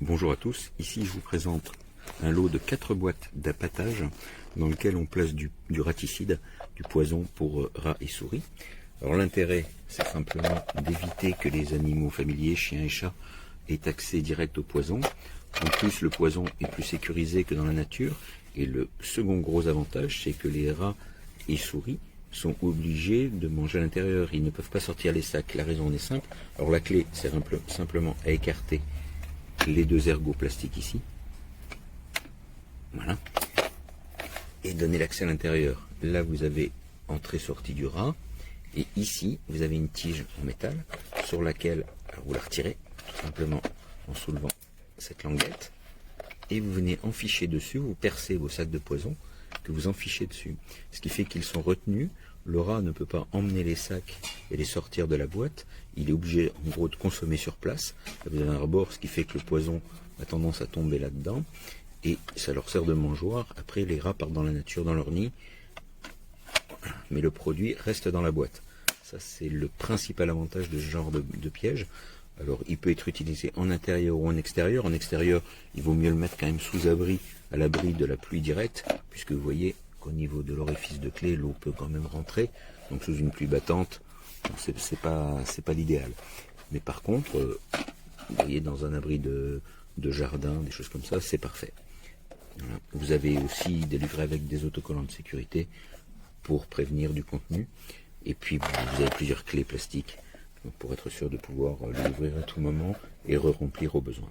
Bonjour à tous, ici je vous présente un lot de 4 boîtes d'appâtage dans lequel on place du raticide, du poison pour rats et souris. Alors l'intérêt, c'est simplement d'éviter que les animaux familiers, chiens et chats, aient accès direct au poison. En plus, le poison est plus sécurisé que dans la nature. Et le second gros avantage, c'est que les rats et souris sont obligés de manger à l'intérieur. Ils ne peuvent pas sortir les sacs. La raison en est simple. Alors la clé, c'est simplement à écarter les 2 ergots plastiques ici. Voilà. Et donner l'accès à l'intérieur. Là, vous avez entrée-sortie du rat. Et ici, vous avez une tige en métal sur laquelle vous la retirez, tout simplement en soulevant cette languette. Et vous venez enficher dessus, vous percez vos sacs de poison, que vous enfichez dessus. Ce qui fait qu'ils sont retenus. Le rat ne peut pas emmener les sacs et les sortir de la boîte. Il est obligé, en gros, de consommer sur place. Vous avez un rebord, ce qui fait que le poison a tendance à tomber là-dedans. Et ça leur sert de mangeoire. Après, les rats partent dans la nature, dans leur nid. Mais le produit reste dans la boîte. Ça, c'est le principal avantage de ce genre de piège. Alors, il peut être utilisé en intérieur ou en extérieur. En extérieur, il vaut mieux le mettre quand même sous abri, à l'abri de la pluie directe, puisque vous voyez qu'au niveau de l'orifice de clé, l'eau peut quand même rentrer. Donc, sous une pluie battante, c'est pas l'idéal. Mais par contre, vous voyez, dans un abri de jardin, des choses comme ça, c'est parfait. Voilà. Vous avez aussi des livrets avec des autocollants de sécurité pour prévenir du contenu. Et puis, vous avez plusieurs clés plastiques pour être sûr de pouvoir les ouvrir à tout moment et re-remplir au besoin.